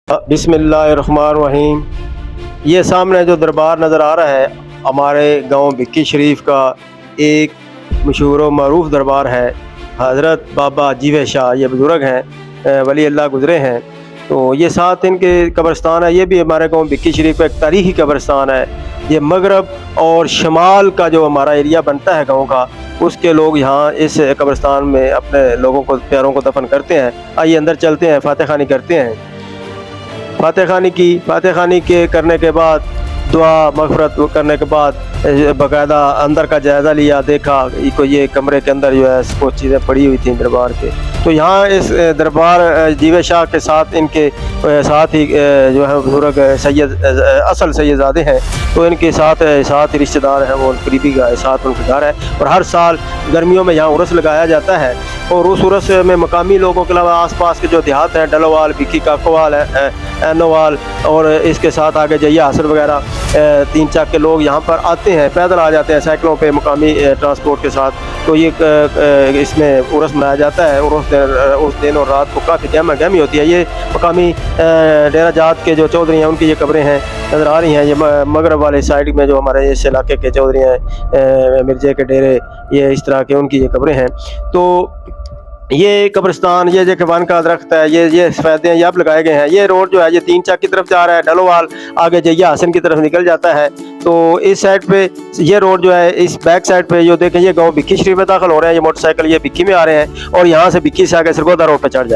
बिस्मिल्लाहिर्रहमानिर्रहीम। ये सामने जो दरबार नज़र आ रहा है हमारे गांव भिक्की शरीफ का एक मशहूर व मरूफ दरबार है। हज़रत बाबा जीवे शाह ये बुज़ुर्ग हैं, वली अल्लाह गुज़रे हैं। तो ये साथ इनके कब्रस्तान है। ये भी हमारे गांव भिक्की शरीफ का एक तारीख़ी कब्रस्तान है। ये मगरब और शमाल का जो हमारा एरिया बनता है गांव का, उसके लोग यहाँ इस कब्रस्तान में अपने लोगों को, प्यारों को दफन करते हैं। आइए अंदर चलते हैं, फातह खानी करते हैं। फातह खानी के करने के बाद दुआ मग़फ़िरत करने के बाद बाकायदा अंदर का जायज़ा लिया, देखा को ये कमरे के अंदर जो है कुछ चीज़ें पड़ी हुई थी दरबार के। तो यहाँ इस दरबार जीवे शाह के साथ इनके साथ ही जो है बुज़ुर्ग सैयद असल सैयदज़ादे हैं। तो इनके साथ ही रिश्तेदार हैं, वो करीबी का साथ उनके घर है। और हर साल गर्मियों में यहाँ उर्स लगाया जाता है। और उस उर्स में मकामी लोगों के अलावा आसपास के जो देहात हैं, डलोवाल, भिक्की काकोवाल, एनोवाल और इसके साथ आगे जैया हासिल वगैरह 3 के लोग यहाँ पर आते हैं, पैदल आ जाते हैं सैकड़ों पे मकामी ट्रांसपोर्ट के साथ। तो ये इसमें उर्स मनाया जाता है। और उस दिन और रात को काफ़ी गहमा गहमी होती है। ये मकामी डेरा जात के जो चौधरी हैं उनकी ये कब्रें हैं, नज़र आ रही हैं। ये मगरब वाले साइड में जो हमारे इस इलाके के चौधरी हैं, मिर्जे के डेरे, ये इस तरह के उनकी ये कब्रें हैं। तो ये कब्रिस्तान, ये जो वन का दरख्त है, ये सफ़ेदे ये अब लगाए गए हैं। ये रोड जो है ये 3 की तरफ जा रहा है, डलोवाल आगे जैया हसन की तरफ निकल जाता है। तो इस साइड पे ये रोड जो है, इस बैक साइड पे जो देखें ये गांव भिक्की शरीफ में दाखिल हो रहे हैं। ये मोटरसाइकिल ये भिक्की में आ रहे हैं और यहाँ से भिक्की से आगे सरगोदा रोड पे चढ़ जाते हैं।